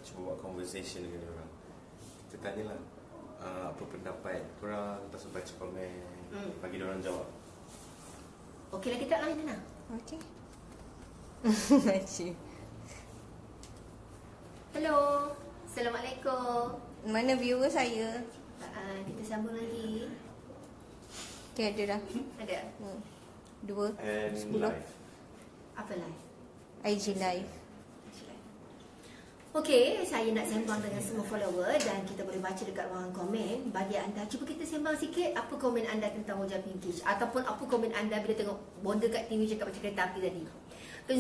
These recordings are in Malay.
cuba buat conversation dengan orang. Kita tanyalah apa pendapat korang, lepas tu baca komen, bagi diorang jawab. Okey lah kita lain Nana. Okey. Macam. Hello. Assalamualaikum. Mana viewer saya? Kita sambung lagi. Okay, ada dah. Ada. 2 And 10. live. Apa live? IG live. Okey, saya nak sembang dengan semua follower dan kita boleh baca dekat ruangan komen. Bagi anda, cuba kita sembang sikit apa komen anda tentang Wujah Pinkish, ataupun apa komen anda bila tengok bonda kat TV cakap macam kereta api tadi.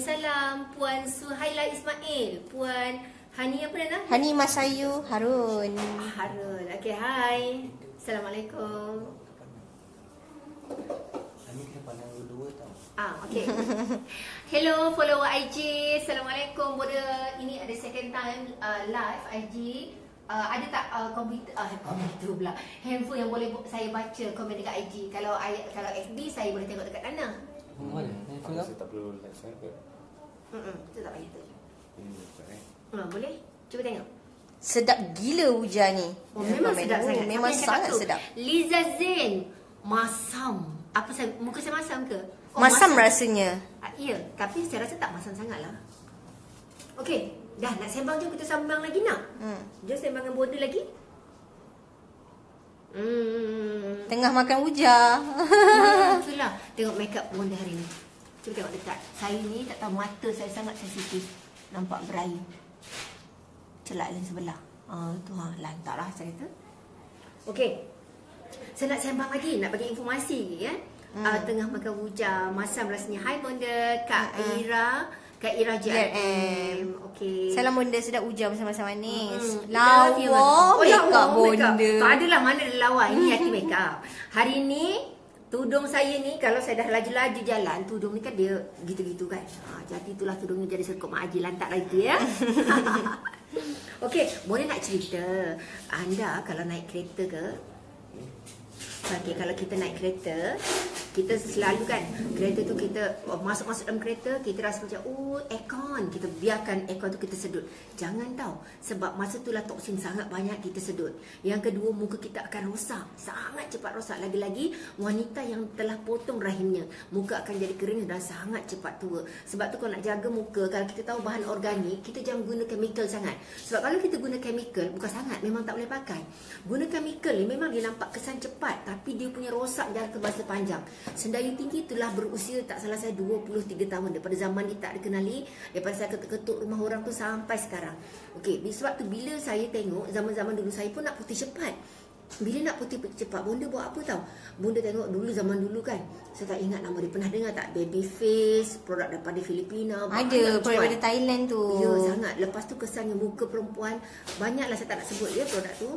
Salam Puan Suhaila Ismail, Puan Hani apa nama? Hani Masayu Harun. Harun. Okey, hai. Assalamualaikum. Ini kena pandang dua tau. Okey. Hello follower IG. Assalamualaikum. Boda ini ada second time live IG. Ada tak komputer komputer pula. Handphone yang boleh saya baca komen dekat IG. Kalau FB saya boleh tengok dekat sana. Mana? Handphone Saya kau? tak perlu live sangat ke? Itu tak payah tu. Ini dapat Boleh? Cuba tengok. Sedap gila Wujah ni. Memang sedap sangat. Memang Apa yang sangat cakap tu? sedap. Liza Zain. Masam. Apa saya muka saya masam ke? Masam rasanya. Ya, tapi saya rasa tak masam sangat lah. Okey, dah nak sembang, jom kita sembang lagi nak? Jom sembang dengan border lagi. Tengah makan Wujah. Itulah, tengok make up border hari ni. Cuba tengok dekat. Saya ni tak tahu mata saya sangat sensitif. Nampak berair. Celak lens sebelah. Tu lantak lah saya kata. Okey. Saya nak sembang lagi, nak bagi informasi ya. Tengah makan Wujah, masam rasanya. Hai bonda, Kak Ira, Kak Ira JRM. Okey. Salam bonda, sedap Wujah bersama-sama manis. Love you. Lawa make up bonda. bonda. Tak adalah mana ada lawa. Ini hati make up. Hari ni tudung saya ni kalau saya dah laju-laju jalan, tudung ni kan dia gitu-gitu kan. Jadi itulah tudungnya jadi sekop Mak Haji lantak lagi ya. Okey, boleh nak cerita anda kalau naik kereta ke? Okey, kalau kita naik kereta, kita selalu kan kereta tu kita masuk-masuk dalam kereta, kita rasa macam aircon, kita biarkan aircon tu kita sedut. Jangan tahu, sebab masa tu lah toksin sangat banyak kita sedut. Yang kedua, muka kita akan rosak, sangat cepat rosak. Lagi-lagi wanita yang telah potong rahimnya, muka akan jadi kering dan sangat cepat tua. Sebab tu kalau nak jaga muka, kalau kita tahu bahan organik, kita jangan guna chemical sangat. Sebab kalau kita guna chemical, bukan sangat, memang tak boleh pakai. Guna chemical ni memang dia nampak kesan cepat, tapi dia punya rosak jangka masa panjang. Sendayu tinggi telah berusia tak salah saya 23 tahun. Daripada zaman dia tak dikenali, daripada saya ketuk-ketuk rumah orang tu sampai sekarang. Okey, sebab tu bila saya tengok zaman-zaman dulu saya pun nak putih cepat. Bila nak putih cepat, bonda buat apa tahu? Bonda tengok dulu zaman dulu kan. Saya tak ingat nama dia. Pernah dengar tak Baby Face, produk daripada Filipina? Ada, produk daripada Thailand tu. Ya, sangat. Lepas tu kesannya muka perempuan, banyaklah saya tak nak sebut ya produk tu.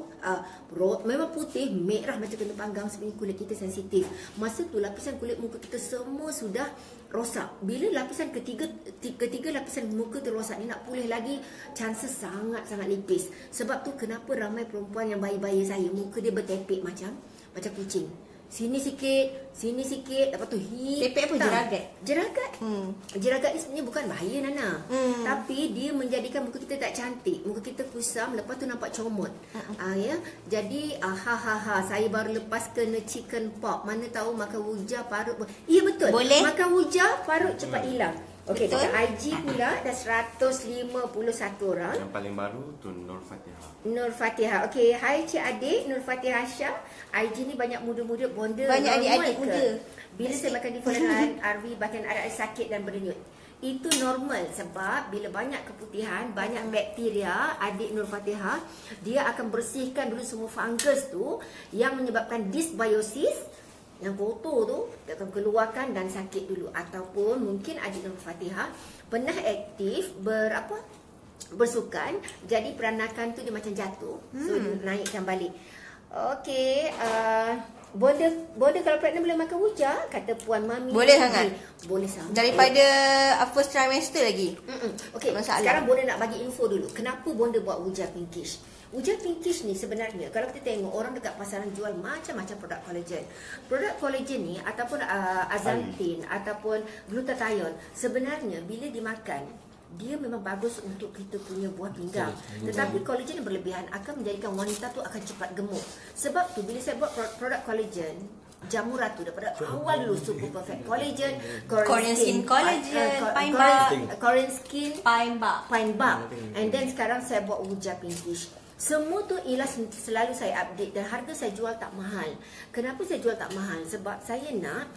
Memang putih, merah macam kena panggang sebenarnya kulit kita sensitif. Masa tu lapisan kulit muka kita semua sudah rosak. Bila lapisan ketiga lapisan muka tu rosak ni, nak pulih lagi chances sangat-sangat nipis. Sebab tu kenapa ramai perempuan yang bayi-bayi saya muka dia bertepek macam kucing. Sini sikit, lepas tu hitam. Tepek apa? Jeragat? Jeragat. Jeragat ni sebenarnya bukan bahaya Nana. Tapi dia menjadikan muka kita tak cantik. Muka kita kusam, lepas tu nampak comot. Ya. Jadi saya baru lepas kena chicken pop. Mana tahu makan Wujah parut. Ya betul. Boleh. Makan Wujah parut cepat hilang. Okey, Betul. dekat IG pula dah 151 orang. Yang paling baru tu Nur Fatihah. Nur Fatihah. Okey, hai Cik Adik Nur Fatihah Syah. IG ni banyak muda-muda bonda. Banyak normal adik-adik ke? muda. Bila saya makan di Fulan Arwi bahkan ada sakit dan berdenyut. Itu normal sebab bila banyak keputihan, banyak bakteria, adik Nur Fatihah, dia akan bersihkan dulu semua fungus tu yang menyebabkan dysbiosis. Yang kotor tu dia akan keluarkan dan sakit dulu. Ataupun mungkin adik Nur Fatihah pernah aktif bersukan, jadi peranakan tu dia macam jatuh. So dia naikkan balik. Okey, Bonda kalau pregnant boleh makan Wujah, kata Puan Mami. Boleh sangat. Boleh sangat. Daripada first trimester lagi. Okey, Masalah. sekarang Bonda nak bagi info dulu. Kenapa Bonda buat Wujah Pinkish? Wujah Pinkish ni sebenarnya kalau kita tengok orang dekat pasaran jual macam-macam produk collagen. Produk collagen ni ataupun azantin ataupun glutathione, sebenarnya bila dimakan dia memang bagus untuk kita punya buah pinggang. Tetapi collagen yang berlebihan akan menjadikan wanita tu akan cepat gemuk. Sebab tu bila saya buat produk collagen, Jamu Ratu daripada awal dulu Super Perfect Collagen, Korean Skin Collagen, Pine Bark, Korean Skin Pine Bark. Pine Bark, and then sekarang saya buat Uja Pinkish. Semua tu ialah selalu saya update dan harga saya jual tak mahal. Kenapa saya jual tak mahal? Sebab saya nak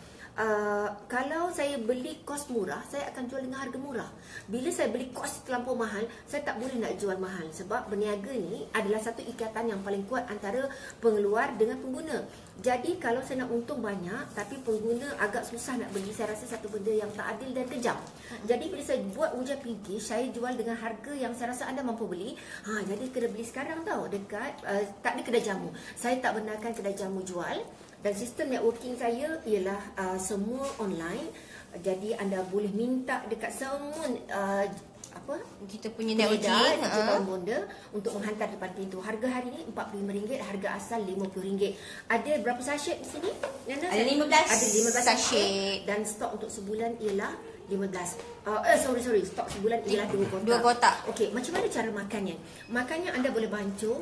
kalau saya beli kos murah, saya akan jual dengan harga murah. Bila saya beli kos terlampau mahal, saya tak boleh nak jual mahal. Sebab berniaga ni adalah satu ikatan yang paling kuat antara pengeluar dengan pengguna. Jadi kalau saya nak untung banyak tapi pengguna agak susah nak beli, saya rasa satu benda yang tak adil dan kejam. Jadi bila saya buat Uja Pinkish, saya jual dengan harga yang saya rasa anda mampu beli. Jadi kena beli sekarang tau dekat tak ada kedai jamu. Saya tak benarkan kedai jamu jual. Dan sistem networking saya ialah semua online. Jadi anda boleh minta dekat semua Kita punya networking networking bonda untuk menghantar depan pintu. Harga hari ni RM45, harga asal RM50. Ada berapa sachet di sini? Nana? Ada 15 Ada 15 sachet. dan stok untuk sebulan ialah 15. Stok sebulan ialah 2 kotak. 2 kotak. Okey, macam mana cara makannya? Makannya anda boleh bancuh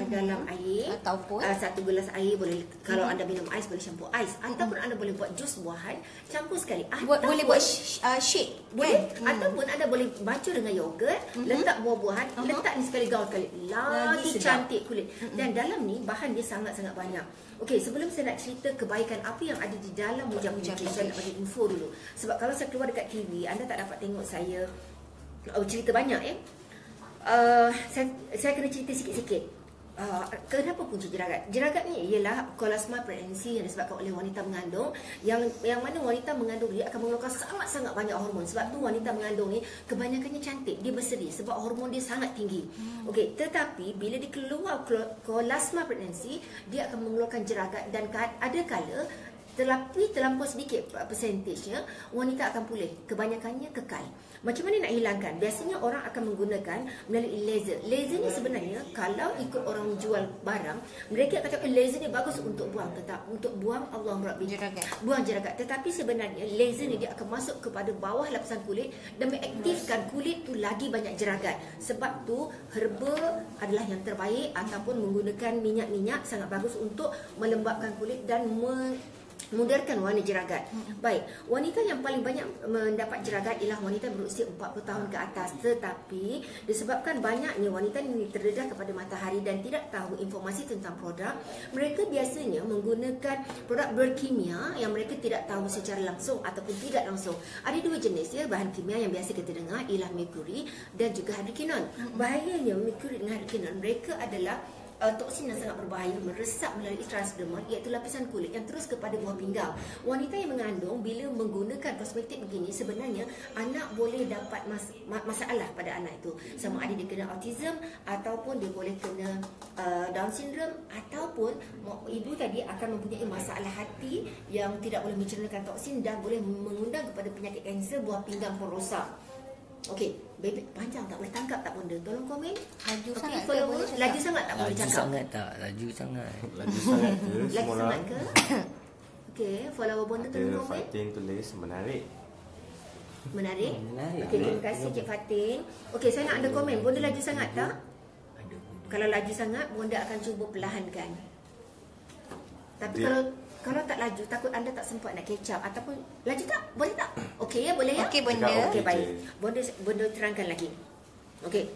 dalam air Ataupun 1 gelas air boleh. Kalau anda minum ais boleh campur ais, ataupun anda boleh buat jus buahan campur sekali. boleh buat shake. Boleh. Ataupun anda boleh bancuh dengan yogurt, letak buah-buahan, letak ni sekali gaul sekali. Lagi cantik kulit. Dan dalam ni bahan dia sangat-sangat banyak. Okey, sebelum saya nak cerita kebaikan apa yang ada di dalam Uja Pinkish, saya nak bagi info dulu. Sebab kalau saya keluar dekat TV, anda tak dapat tengok saya cerita banyak saya kena cerita sikit-sikit. Kenapa punca jeragat? Jeragat ni ialah kolasma pregnancy yang disebabkan oleh wanita mengandung, yang mana wanita mengandung dia akan mengeluarkan sangat-sangat banyak hormon. Sebab tu wanita mengandung ni kebanyakannya cantik, dia berseri sebab hormon dia sangat tinggi. Okey, tetapi bila dia keluar kolasma pregnancy, dia akan mengeluarkan jeragat, dan ada kala terlampau sedikit persentajnya, wanita akan pulih, kebanyakannya kekal. Macam mana nak hilangkan? Biasanya orang akan menggunakan melalui laser. Laser ni sebenarnya kalau ikut orang jual barang, mereka akan cakap laser ni bagus untuk buang, tetap untuk buang Allahumma rabbi buang jeragat. Tetapi sebenarnya laser ni dia akan masuk kepada bawah lapisan kulit dan mengaktifkan kulit tu lagi banyak jeragat. Sebab tu herba adalah yang terbaik, ataupun menggunakan minyak-minyak sangat bagus untuk melembabkan kulit dan mudarkan warna jeragat. Baik, wanita yang paling banyak mendapat jeragat ialah wanita berusia 40 tahun ke atas. Tetapi disebabkan banyaknya wanita ini terdedah kepada matahari dan tidak tahu informasi tentang produk, mereka biasanya menggunakan produk berkimia yang mereka tidak tahu secara langsung ataupun tidak langsung. Ada dua jenis bahan kimia yang biasa kita dengar ialah merkuri dan juga hydroquinone. Bahayanya merkuri dengan hydroquinone, mereka adalah toksin yang sangat berbahaya meresap melalui transdermal, iaitu lapisan kulit yang terus kepada buah pinggang. Wanita yang mengandung bila menggunakan kosmetik begini, sebenarnya anak boleh dapat masalah pada anak itu. Sama ada dia kena autism, ataupun dia boleh kena Down syndrome, ataupun ibu tadi akan mempunyai masalah hati yang tidak boleh mencernakan toksin dan boleh mengundang kepada penyakit kanser buah pinggang pun rosak. Okey, baby panjang tak boleh tangkap tak benda. Tolong komen. Laju sangat ke? Laju sangat tak boleh cakap. Laju sangat tak? Laju sangat. Laju sangat ke? Laju Semua sangat orang ke? Okey, follower bonda tolong ada komen. Fatin tulis menarik. Menarik. Menarik. Okey, terima kasih Cik Fatin. Okey, saya nak anda komen. Bonda laju sangat tak? Kalau laju sangat, bonda akan cuba perlahankan. Tapi kalau tak laju, takut anda tak sempat nak catch up, ataupun laju tak? Boleh tak? Okey ya, boleh ya? Okey, bonda. Okey, baik. Bonda terangkan lagi. Okey.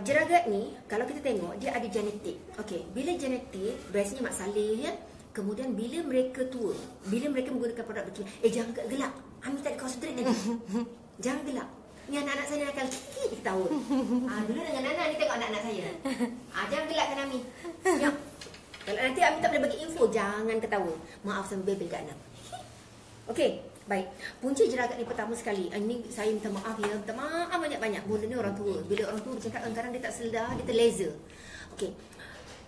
Jeragat ni kalau kita tengok dia ada genetik. Okey, bila genetik biasanya mak saleh ya. Kemudian bila mereka tua, bila mereka menggunakan produk berkimia, jangan gelak. Ami tak concentrate nanti. Jangan gelak. Ni anak-anak saya nakal sikit ketawa. Dulu dengan Nana ni tengok anak-anak saya. Jangan gelakkan Ami. Ya. Kalau nanti Ami tak boleh bagi info, jangan ketawa. Maaf sama bebel kat anak. Okey, baik. Punca jeragat ni pertama sekali. Ini saya minta maaf ya. Minta maaf banyak-banyak. Benda ni orang tua. Bila orang tua bercakap, kadang-kadang dia tak sedar, dia terlaser. Okey.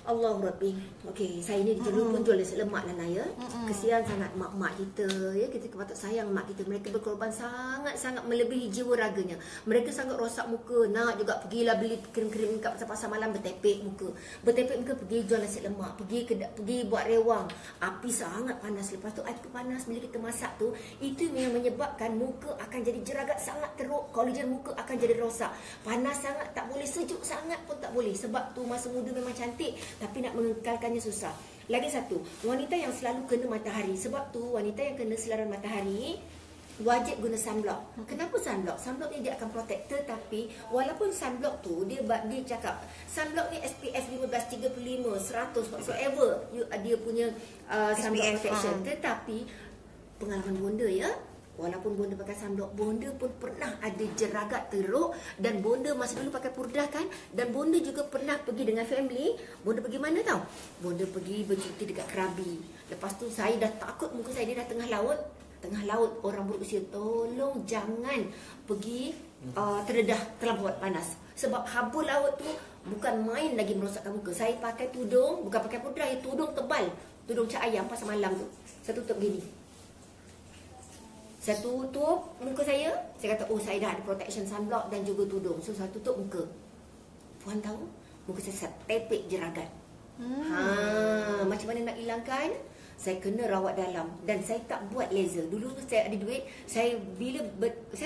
Allah Rabbi. Okey, saya ni pun jual nasi lemak lah Naya. Kesian sangat mak-mak kita ya. Kita patut sayang mak kita. Mereka berkorban sangat-sangat melebihi jiwa raganya. Mereka sangat rosak muka. Nak juga pergilah beli krim-krim kat pasar malam, bertepek muka. Bertepek muka pergi jual nasi lemak, pergi buat rewang. Api sangat panas. Lepas tu api panas bila kita masak tu, itu yang menyebabkan muka akan jadi jeragat sangat teruk. Kolagen muka akan jadi rosak. Panas sangat tak boleh, sejuk sangat pun tak boleh. Sebab tu masa muda memang cantik, tapi nak mengekalkannya susah. Lagi satu, wanita yang selalu kena matahari. Sebab tu wanita yang kena silaran matahari wajib guna sunblock. Kenapa sunblock? Sunblock ni dia akan protect. Tetapi walaupun sunblock tu dia cakap sunblock ni SPF 15, 35, 100 whatsoever dia punya sunblock protection. Tetapi pengalaman bonda ya, walaupun bonda pakai sunblock, bonda pun pernah ada jeragat teruk. Dan bonda masa dulu pakai purdah kan. Dan bonda juga pernah pergi dengan family. Bonda pergi mana tau? Bonda pergi bercuti dekat Krabi. Lepas tu saya dah takut muka saya, dia dah tengah laut. Tengah laut, orang berusia, tolong jangan pergi terdedah terlampau panas. Sebab habur laut tu bukan main lagi merosakkan muka. Saya pakai tudung, bukan pakai pudra, tudung tebal, tudung cak ayam pasal malam tu. Saya tutup gini. Saya tutup muka saya kata, oh saya dah ada protection sunblock dan juga tudung. So saya tutup muka. Puan tahu, muka saya tepek jeragat. Macam mana nak hilangkan? Saya kena rawat dalam. Dan saya tak buat laser. Dulu saya ada duit, saya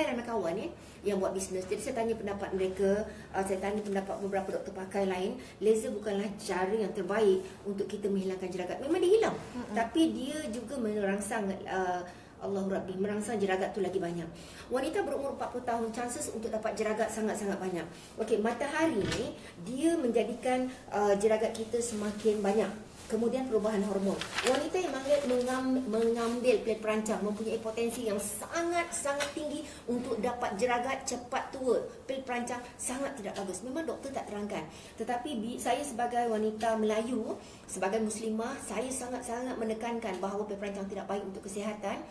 ramai kawan yang buat bisnes. Jadi saya tanya pendapat mereka, saya tanya pendapat beberapa doktor pakai lain. Laser bukanlah cara yang terbaik untuk kita menghilangkan jeragat. Memang dia hilang, tapi dia juga merangsang Allah Rabbi, merangsang jeragat tu lagi banyak. Wanita berumur 40 tahun, chances untuk dapat jeragat sangat-sangat banyak. Okey, matahari ni dia menjadikan jeragat kita semakin banyak. Kemudian perubahan hormon. Wanita yang mengambil pil perancang mempunyai potensi yang sangat-sangat tinggi untuk dapat jeragat cepat tua. Pil perancang sangat tidak bagus. Memang doktor tak terangkan. Tetapi saya sebagai wanita Melayu, sebagai muslimah, saya sangat-sangat menekankan bahawa pil perancang tidak baik untuk kesihatan,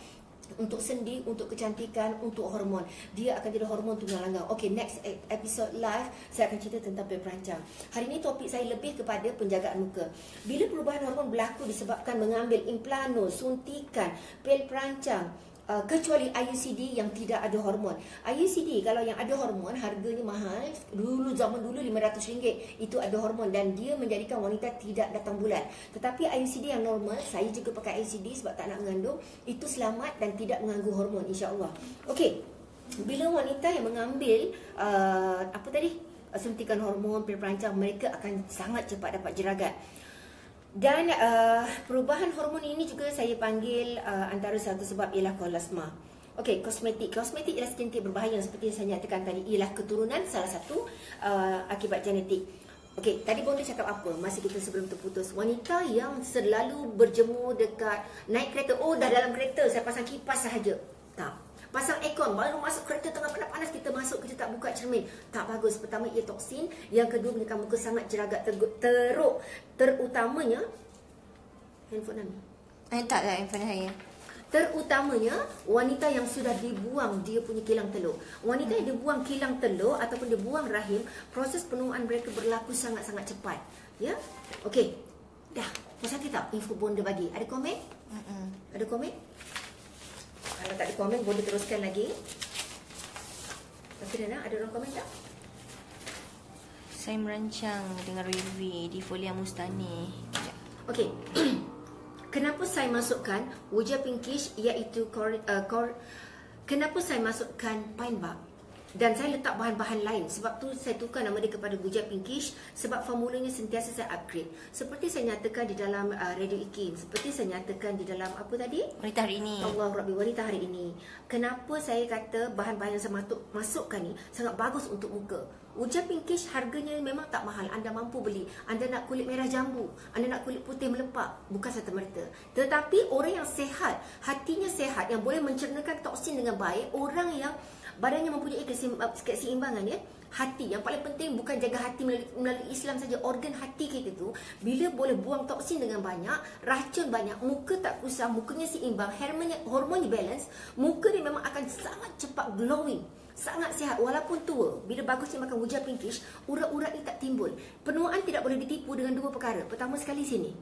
untuk sendi, untuk kecantikan, untuk hormon. Dia akan jadi hormon tunggal langgang. Okey, next episode live saya akan cerita tentang pil perancang. Hari ini topik saya lebih kepada penjagaan muka. Bila perubahan hormon berlaku disebabkan mengambil implano, suntikan, pil perancang, kecuali IUCD yang tidak ada hormon. IUCD kalau yang ada hormon harganya mahal. Zaman dulu RM500 itu ada hormon dan dia menjadikan wanita tidak datang bulan. Tetapi IUCD yang normal, saya juga pakai IUCD sebab tak nak mengandung, itu selamat dan tidak mengganggu hormon, insya-Allah. Okey. Bila wanita yang mengambil suntikan hormon, pil perancang, mereka akan sangat cepat dapat jeragat. Dan perubahan hormon ini juga saya panggil antara satu sebab ialah kolasma. Okey, kosmetik ialah skincare berbahaya seperti saya nyatakan tadi, ialah keturunan salah satu akibat genetik. Okey, tadi Bonda cakap apa masa kita sebelum terputus? Wanita yang selalu berjemur dekat naik kereta, dah dalam kereta saya pasang kipas sahaja. Tak. Pasang aircon, baru masuk kereta tengah panas-panas kita masuk, kita tak buka cermin. Tak bagus. Pertama, ia toksin. Yang kedua, menyebabkan muka sangat jeragat teruk. Terutamanya handphone Ami. Tak, handphone saya. Terutamanya wanita yang sudah dibuang dia punya kilang telur. Wanita yang dibuang kilang telur ataupun dibuang rahim, proses penuaan mereka berlaku sangat-sangat cepat. Ya? Okey. Dah. Puas hati tak info Bonda bagi? Ada komen? Ada komen? Kalau tak ada komen, boleh teruskan lagi. Okey, Dana, ada orang komen tak? Saya merancang dengan Revi di Folia Mustani. Okey. Kenapa saya masukkan wujud pinkish iaitu kenapa saya masukkan pine bark? Dan saya letak bahan-bahan lain. Sebab tu saya tukar nama dia kepada Bujat Pinkish. Sebab formulanya sentiasa saya upgrade. Seperti saya nyatakan di dalam Radio Ikim. Seperti saya nyatakan di dalam apa tadi? Wanita hari ini. Allah Rabbi, wanita hari ini. Kenapa saya kata bahan-bahan yang saya masukkan ni sangat bagus untuk muka. Wujud Pinkish harganya memang tak mahal. Anda mampu beli. Anda nak kulit merah jambu, anda nak kulit putih melempak, bukan serta-merta. Tetapi orang yang sehat, hatinya sehat, yang boleh mencernakan toksin dengan baik, orang yang badannya mempunyai keseimbangan, ya. Hati yang paling penting, bukan jaga hati melalui Islam saja. Organ hati kita tu bila boleh buang toksin dengan banyak, racun banyak, muka tak kusam, mukanya seimbang, hormonnya balance, muka dia memang akan sangat cepat glowing. Sangat sihat walaupun tua. Bila bagusnya makan Wuja Pinkish, urat-urat ni tak timbul. Penuaan tidak boleh ditipu dengan dua perkara. Pertama sekali sini,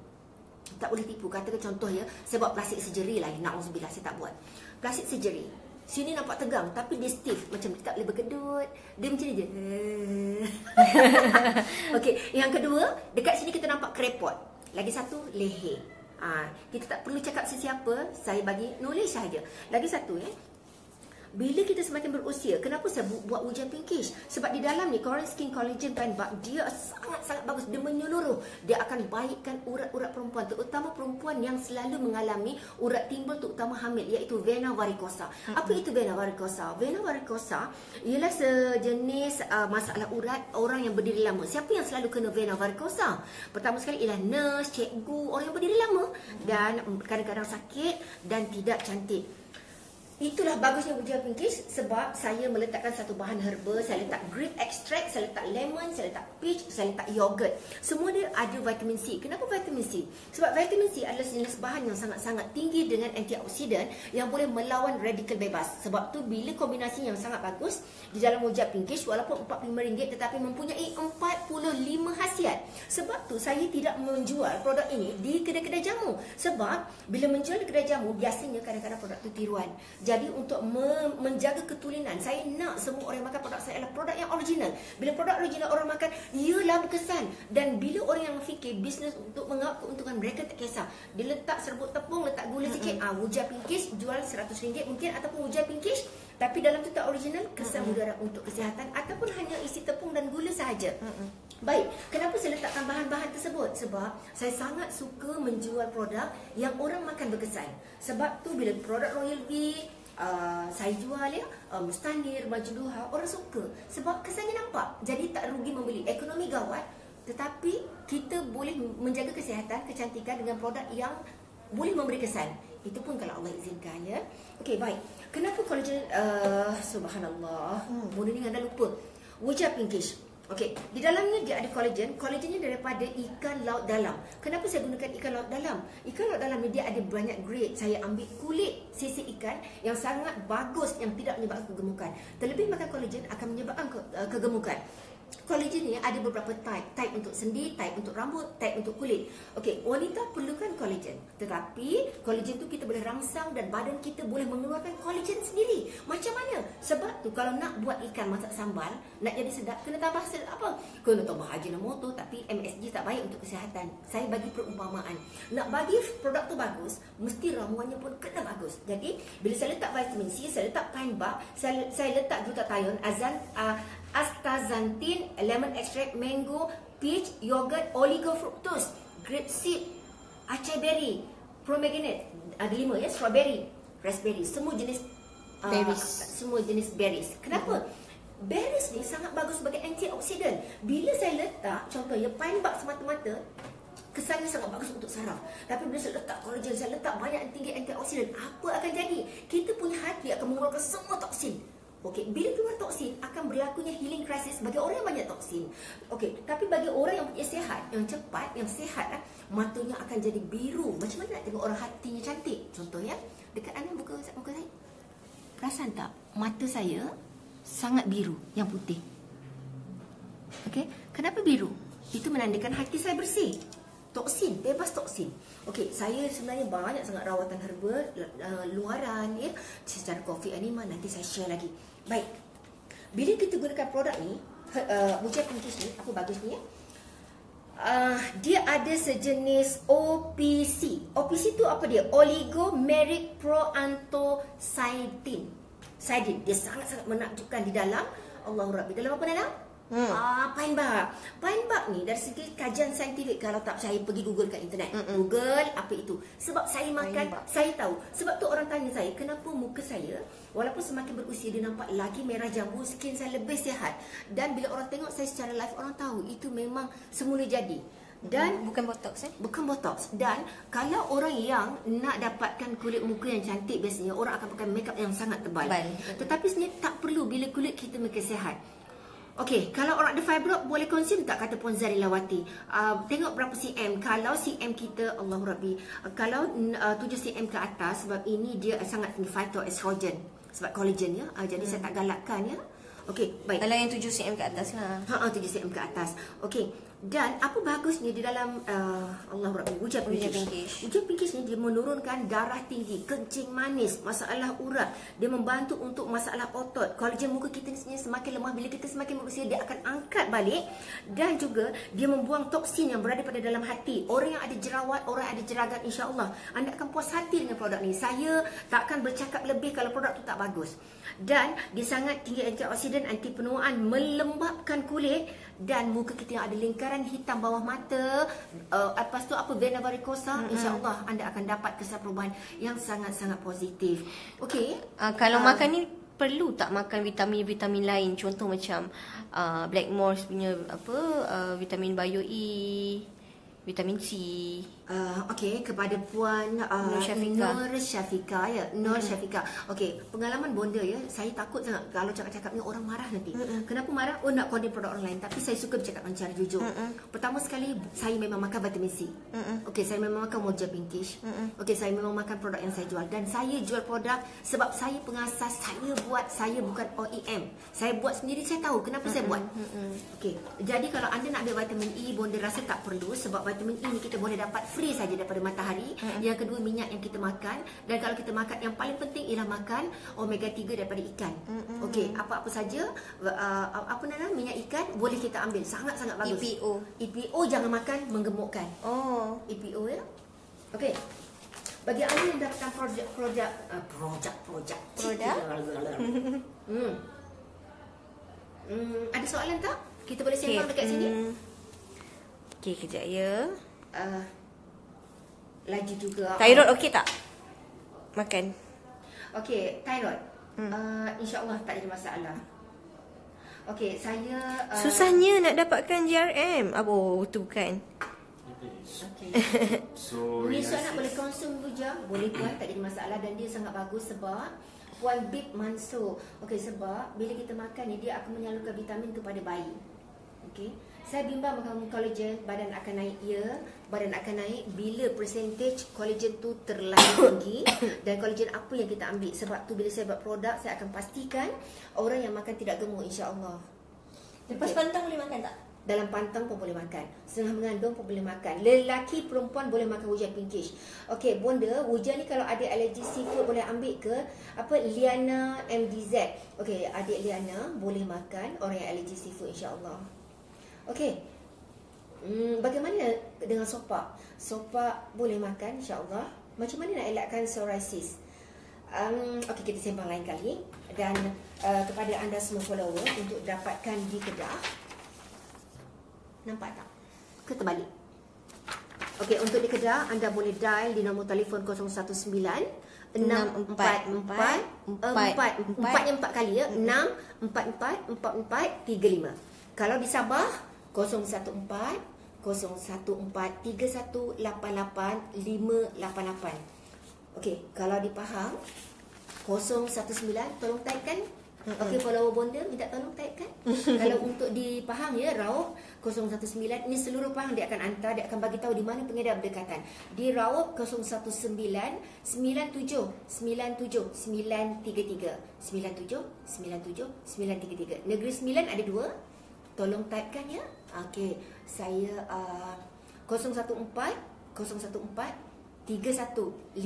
tak boleh tipu. Katakan contoh ya, saya buat plastik surgery lah. Na'udzubillah, saya tak buat. Plastik surgery. Sini nampak tegang tapi dia stiff. Macam dia tak boleh berkedut. Dia macam ni je. Okey, yang kedua, dekat sini kita nampak krepot. Lagi satu, leher. Kita tak perlu cakap sesiapa, saya bagi knowledge sahaja. Lagi satu bila kita semakin berusia, kenapa saya buat Wuja Pinkish? Sebab di dalam ni Korean Skin Collagen Pain Bar, dia sangat-sangat bagus. Dia menyeluruh. Dia akan baikkan urat-urat perempuan, terutama perempuan yang selalu mengalami urat timbul, terutama hamil, iaitu vena varikosa. Apa itu vena varikosa? Vena varikosa ialah sejenis masalah urat orang yang berdiri lama. Siapa yang selalu kena vena varikosa? Pertama sekali ialah nurse, cikgu, orang yang berdiri lama dan kadang-kadang sakit dan tidak cantik. Itulah bagusnya Wuja Pinkish sebab saya meletakkan satu bahan herba. Saya letak grape extract, saya letak lemon, saya letak peach, saya letak yogurt. Semua dia ada vitamin C. Kenapa vitamin C? Sebab vitamin C adalah jenis bahan yang sangat-sangat tinggi dengan antioksidan yang boleh melawan radikal bebas. Sebab tu bila kombinasi yang sangat bagus di dalam Wuja Pinkish, walaupun RM45 tetapi mempunyai 45 khasiat. Sebab tu saya tidak menjual produk ini di kedai-kedai jamu. Sebab bila menjual di kedai jamu, biasanya kadang-kadang produk tu tiruan. Jadi untuk menjaga ketulinan, saya nak semua orang makan produk saya adalah produk yang original. Bila produk original orang makan, ialah berkesan. Dan bila orang yang fikir bisnes untuk mengawal keuntungan, mereka tak kisah. Dia letak serbuk tepung, letak gula sikit, Wuja Pinkish jual RM100 mungkin, ataupun Wuja Pinkish tapi dalam tu tak original, kesan mudarat untuk kesihatan, ataupun hanya isi tepung dan gula sahaja. Baik, kenapa saya letakkan bahan-bahan tersebut? Sebab saya sangat suka menjual produk yang orang makan berkesan. Sebab tu bila produk Royal V saya jual Mustanir, Majduha, orang suka sebab kesannya nampak. Jadi tak rugi membeli. Ekonomi gawat, tetapi kita boleh menjaga kesihatan, kecantikan dengan produk yang boleh memberi kesan. Itu pun kalau Allah izinkan ya. Okey, baik. Kenapa collagen subhanallah. Mudah ni anda lupa. Wuja Pinkish. Okey, di dalamnya dia ada collagen. Collagennya daripada ikan laut dalam. Kenapa saya gunakan ikan laut dalam? Ikan laut dalam ni dia ada banyak grade. Saya ambil kulit sisi ikan yang sangat bagus, yang tidak menyebabkan kegemukan. Terlebih makan collagen akan menyebabkan kegemukan. Collagen ni ada beberapa type. Type untuk sendi, type untuk rambut, type untuk kulit. Okey, wanita perlukan collagen. Tetapi collagen tu kita boleh rangsang dan badan kita boleh mengeluarkan collagen sendiri. Macam mana? Sebab tu kalau nak buat ikan masak sambal, nak jadi sedap, kena tambah apa? Kena tambah Ajinomoto, tapi MSG tak baik untuk kesihatan. Saya bagi perumpamaan. Nak bagi produk tu bagus, mesti ramuannya pun kena bagus. Jadi, bila saya letak vitamin C, saya letak pine bark, saya letak glutathione, astaxanthin, lemon extract, mango, peach, yogurt, oligofructose, grapeseed, acai berry, pomegranate, ada 5 ya, strawberry, raspberry, semua jenis Berries. semua jenis berries. Kenapa? Berries ni sangat bagus sebagai antioksidan. Bila saya letak contohnya pine bark semata-mata, kesannya sangat bagus untuk saraf. Tapi bila saya letak collagen, saya letak banyak tinggi antioksidan, apa akan jadi? Kita punya hati akan mengeluarkan semua toksin. Okey, bila keluar toksin akan berlakunya healing crisis bagi orang yang banyak toksin. Okey, tapi bagi orang yang punya sihat, yang cepat, yang sihat, matanya akan jadi biru. Macam mana nak tengok orang hatinya cantik? Contohnya, dekat anda muka saya. Perasan tak? Mata saya sangat biru, yang putih. Okey, kenapa biru? Itu menandakan hati saya bersih. Toksin, bebas toksin. Okey, saya sebenarnya banyak sangat rawatan herba luaran ya, secara coffee anima, nanti saya share lagi. Baik. Bila kita gunakan produk ni, Wuja Pinkish ni, apa bagusnya? Dia ada sejenis OPC. OPC tu apa dia? Oligomeric proanthocyanidin. Dia sangat-sangat menakjubkan di dalam. Allahu Rabbi. Dalam apa dalam? Pine bark. Pine bark ni dari segi kajian saintifik, kalau tak percaya pergi Google kat internet. Google apa itu. Sebab saya makan, saya tahu. Sebab tu orang tanya saya, kenapa muka saya walaupun semakin berusia dia nampak lagi merah jambu, skin saya lebih sihat. Dan bila orang tengok saya secara live, orang tahu itu memang semula jadi. Dan bukan botox bukan botox. Dan kalau orang yang nak dapatkan kulit muka yang cantik, biasanya orang akan pakai makeup yang sangat tebal. Tetapi sebenarnya tak perlu bila kulit kita makin sihat. Okey, kalau orang ada fibroid boleh konsum tak, kata Puan Zarilawati. Tengok berapa cm. Kalau cm kita, Allahu Rabbi, kalau 7 cm ke atas, sebab ini dia sangat tinggi phytoestrogen. sebab collagen ya. Jadi saya tak galakkan ya. Okey, baik. Kalau yang 7 cm ke atas lah. 7 cm ke atas. Okey. Dan apa bagusnya di dalam Allah Rabbi Wujud Pinkish. Wujud Pinkish ni dia menurunkan darah tinggi, kencing manis, masalah urat. Dia membantu untuk masalah otot. Kolagen muka kita ni sebenarnya semakin lemah, bila kita semakin berusia dia akan angkat balik, dan juga dia membuang toksin yang berada pada dalam hati. Orang yang ada jerawat, orang yang ada jeragat, insya-Allah anda akan puas hati dengan produk ni. Saya takkan bercakap lebih kalau produk tu tak bagus. Dan dia sangat tinggi antioksidan, anti penuaan, melembapkan kulit, dan muka kita yang ada lingkaran hitam bawah mata, lepas tu apa, vena varikosa, insya-Allah anda akan dapat kesan perubahan yang sangat-sangat positif. Okey, Kalau makan ni perlu tak makan vitamin-vitamin lain, contoh macam Blackmores punya vitamin Bio E, vitamin C. Okey, kepada Puan Nur Syafiqah. Nur Syafiqah ya, Nur Syafiqah. Okey, pengalaman bonda ya, saya takut sangat kalau cakap-cakap ni orang marah nanti. Kenapa marah? Oh, nak condemn produk orang lain, tapi saya suka bercakap dengan cara jujur. Pertama sekali, saya memang makan vitamin C. Okey, saya memang makan Moja Pinkish. Okey, saya memang makan produk yang saya jual, dan saya jual produk sebab saya pengasas, saya bukan OEM. Saya buat sendiri, saya tahu kenapa saya buat. Okey, jadi kalau anda nak ambil vitamin E, bonda rasa tak perlu, sebab vitamin E ni kita boleh dapat free saja daripada matahari. Yang kedua, minyak yang kita makan, dan kalau kita makan, yang paling penting ialah makan omega 3 daripada ikan. Okey, apa-apa saja apa nama minyak ikan boleh kita ambil, sangat-sangat bagus. EPO jangan makan, menggemukkan. EPO ya. Okey, bagi anda yang dapatkan produk ada soalan tak? Kita boleh sembang dekat sini. Okey, kejap ya. Lagi juga Thyroid okey tak? Makan. Okey, thyroid. InsyaAllah tak ada masalah. Okey, saya Susahnya nak dapatkan GRM. Tu bukan. okey. So Ni anak boleh konsum buja, boleh Puan, tak ada masalah, dan dia sangat bagus sebab Puan Bib Mansur. Okey, sebab bila kita makan ni dia akan menyalurkan vitamin kepada bayi. Okey. Saya bimbang makan collagen, badan akan naik ya, badan akan naik bila percentage collagen tu terlalu tinggi. Dan collagen apa yang kita ambil, sebab tu bila saya buat produk, saya akan pastikan orang yang makan tidak gemuk, insya-Allah. Lepas pantang boleh makan tak? Dalam pantang pun boleh makan, setengah mengandung pun boleh makan, lelaki perempuan boleh makan Wujan Pinkish. Okey, bonda, Wujan ni kalau ada alergi seafood boleh ambil ke Liana MDZ. Okey, adik Liana boleh makan, orang yang alergi seafood, insya-Allah. Okey. Bagaimana dengan sopak? Sopak boleh makan, insya-Allah. Macam mana nak elakkan psoriasis? Okey, kita sembang lain kali. Dan kepada anda semua follower, untuk dapatkan di Kedah, nampak tak? Ke terbalik? Okey, untuk di Kedah anda boleh dial di nombor telefon 019 644 4 kali ya, 644 4435. Kalau di Sabah 014 31 88 588. Okey, kalau di Pahang 019, tolong typekan. Okey, follower bonda minta tolong typekan. Kalau untuk di Pahang ya, Raub 019, ini seluruh Pahang dia akan hantar, dia akan bagi tahu di mana pengedar berdekatan. Di Raub 019 97 97 933 97 97 933. Negeri Sembilan ada 2. Tolong typekan ya. Okey, saya 014 3155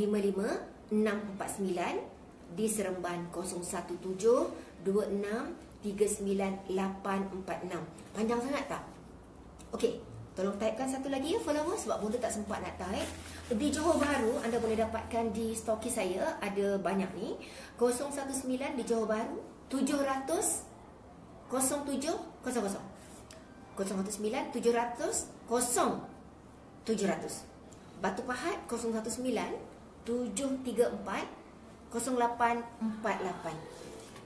649, di Seremban 017 26 39846. Panjang sangat tak? Okey, tolong typekan satu lagi ya follower, sebab bonda tak sempat nak type. Di Johor Bahru anda boleh dapatkan di stokis saya, ada banyak ni. 019 di Johor Bahru 700 0700 019 700 0700. Batu Pahat 019 734 0848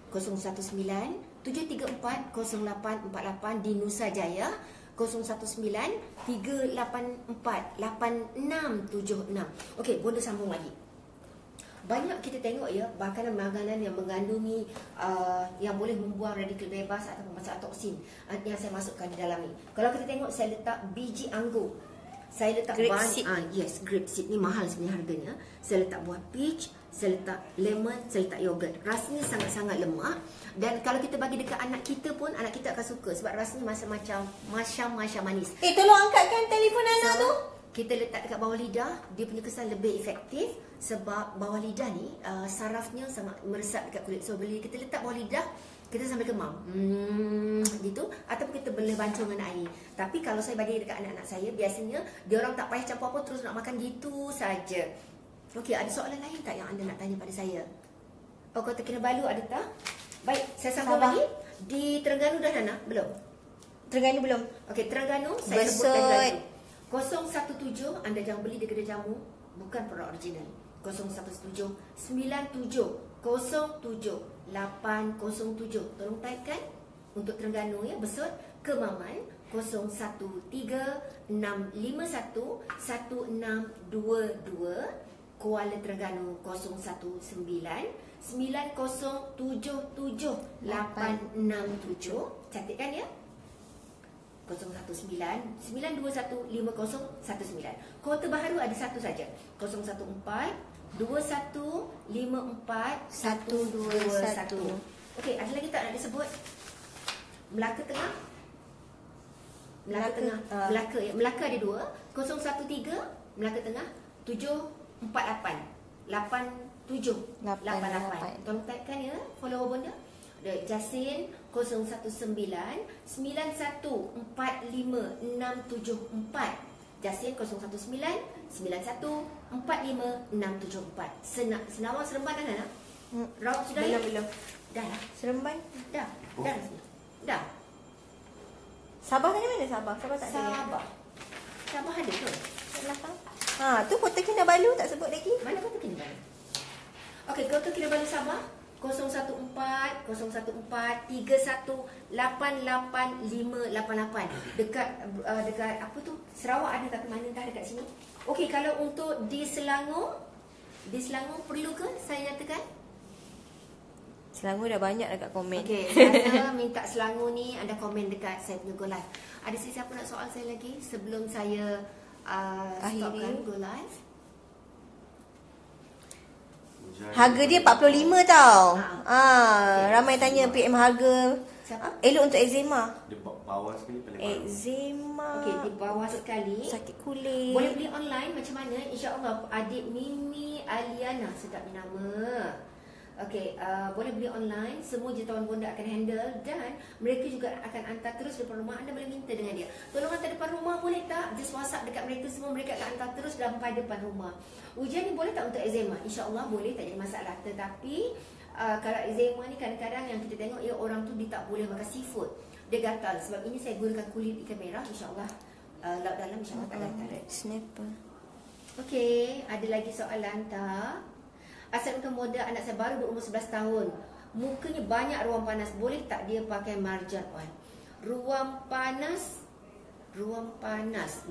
019 734 0848. Di Nusa Jaya 019 384 8676. Okey, bonda sambung lagi. Banyak kita tengok ya, makanan-makanan yang mengandungi yang boleh membuang radikal bebas ataupun masalah toksin yang saya masukkan di dalam ni. Kalau kita tengok, saya letak biji anggur. Saya letak Grapeseed. yes, grapeseed ni mahal sebenarnya harganya. Saya letak buah peach, saya letak lemon, saya letak yogurt. Rasanya sangat-sangat lemak. Dan kalau kita bagi dekat anak kita pun, anak kita akan suka sebab rasanya macam manis. Tolong angkatkan telefon anak tu. Kita letak dekat bawah lidah, dia punya kesan lebih efektif sebab bawah lidah ni sarafnya sangat meresap dekat kulit. So bila kita letak bawah lidah, kita sambil kemam gitu, ataupun kita boleh bancung dengan air. Tapi kalau saya bagi dekat anak-anak saya, biasanya dia orang tak payah campur apa, terus nak makan gitu saja. Okey, ada soalan lain tak yang anda nak tanya pada saya? Oh, Kota Kinabalu ada tak? Baik, saya sambung Sabah. lagi. Di Terengganu dah Nana? Belum? Terengganu belum? Okey, Terengganu saya Besut. sebut lagi. 017 anda jangan beli di kedai jamu, bukan produk original. 017 97 07 807. Tolong typekan untuk Terengganu ya, Besut, Kemaman 013 651 1622, Kuala Terengganu 019 9077 867. Cantikkan ya. 019-921-5019. Kota Baharu ada satu saja. 014-2154-121. Okey, ada lagi tak nak disebut? Melaka Tengah. Melaka Tengah. Melaka ya. Melaka ada dua. 013 Melaka Tengah 748 8788. Tolong typekan ya follower bonda. Ada Jasin 019-9145-674. Jasin 019-9145-674. Senawang Seremban dah nak? Raut sudah ya? Belum. Dah lah. Seremban. Dah. Dah. Dah. Sabah tadi mana Sabah? Sabah tak ada. Sabah. Sabah ada ke? Belakang. Tu Kota Kinabalu tak sebut lagi. Mana Kota Kinabalu? Okey, Kota Kinabalu Sabah 014-31-88588. Dekat apa tu? Sarawak ada tak ke mana dah dekat sini? Okey, kalau untuk di Selangor perlu ke saya nyatakan? Selangor dah banyak dekat komen. Okey, saya minta Selangor ni anda komen dekat saya punya Go Live. Ada sesiapa nak soal saya lagi sebelum saya stopkan Go Live? Harga dia 45 tau. Okey. Ramai tanya PM harga. Siapa? Elok untuk eczema. Dia bawah sekali paling baru. Eczema. Okey, di bawah sekali. Sakit kulit. Boleh beli online macam mana? InsyaAllah adik Mimi Aliana, sedap ni nama. Okey, boleh beli online. Semua jutawan bonda akan handle. Dan mereka juga akan hantar terus depan rumah. Anda boleh minta dengan dia, tolong hantar depan rumah boleh tak? Just WhatsApp dekat mereka semua. Mereka akan hantar terus sampai depan rumah. Ujian ni boleh tak untuk eczema? InsyaAllah boleh, tak jadi masalah. Tetapi kalau eczema ni kadang-kadang yang kita tengok ya, orang tu dia tak boleh makan seafood, dia gatal. Sebab ini saya gunakan kulit ikan merah. InsyaAllah laut dalam insyaAllah tak gatal. Snapper. Okey, ada lagi soalan tak? Assalamualaikum model, anak saya baru berumur 11 tahun. Mukanya banyak ruam panas. Boleh tak dia pakai marjan oil? Ruam panas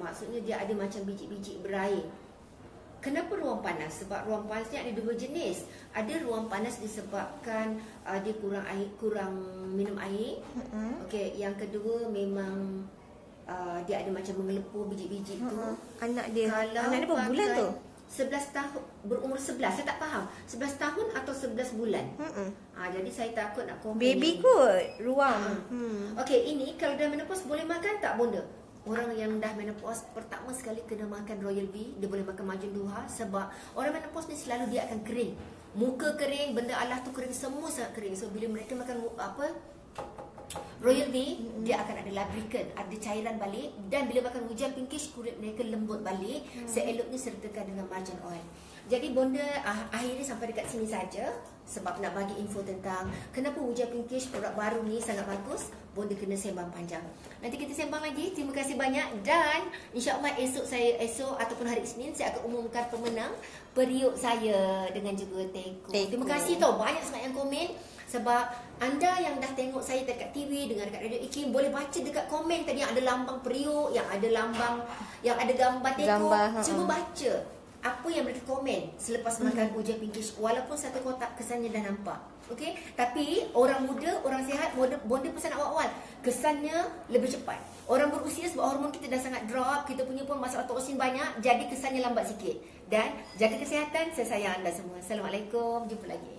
maksudnya dia ada macam biji-biji berair. Kenapa ruam panas? Sebab ruam panas ni ada dua jenis. Ada ruam panas disebabkan dia kurang minum air. Okey, yang kedua memang dia ada macam mengelepur biji-biji tu. Anak dia. Kalau Anak dia berapa bulan tu? 11 tahun, berumur 11, saya tak faham 11 tahun atau 11 bulan. Jadi saya takut nak komen Baby ni. kot. Ruang. Okey, ini kalau dah menopause boleh makan tak bonda? Orang yang dah menopause pertama sekali kena makan Royal Bee. Dia boleh makan marjan duha. Sebab orang menopause ni selalu dia akan kering. Muka kering, benda Allah tu kering, semua sangat kering. So bila mereka makan Royal Bee, dia akan ada lubricant, ada cairan balik. Dan bila makan hujan pinkish, kulit mereka lembut balik. Seeloknya sertakan dengan marjan oil. Jadi bonda akhirnya sampai dekat sini saja. Sebab nak bagi info tentang kenapa hujan pinkish produk baru ni sangat bagus. Bonda kena sembang panjang. Nanti kita sembang lagi. Terima kasih banyak. Dan insyaAllah esok ataupun hari Isnin saya akan umumkan pemenang periuk saya dengan juga teko. Terima kasih tau, banyak sangat yang komen. Sebab anda yang dah tengok saya dekat TV, dengar dekat Radio IKIM, boleh baca dekat komen tadi yang ada lambang periuk, yang ada lambang, yang ada gambar teko. Cuba baca. apa yang mereka komen selepas makan ujian pinkish, walaupun satu kotak kesannya dah nampak. Okey, tapi orang muda, orang sihat, bonda pesan awal-awal, kesannya lebih cepat. Orang berusia sebab hormon kita dah sangat drop, kita punya pun masalah toksin banyak, jadi kesannya lambat sikit. Dan jaga kesihatan, saya sayang anda semua. Assalamualaikum, jumpa lagi.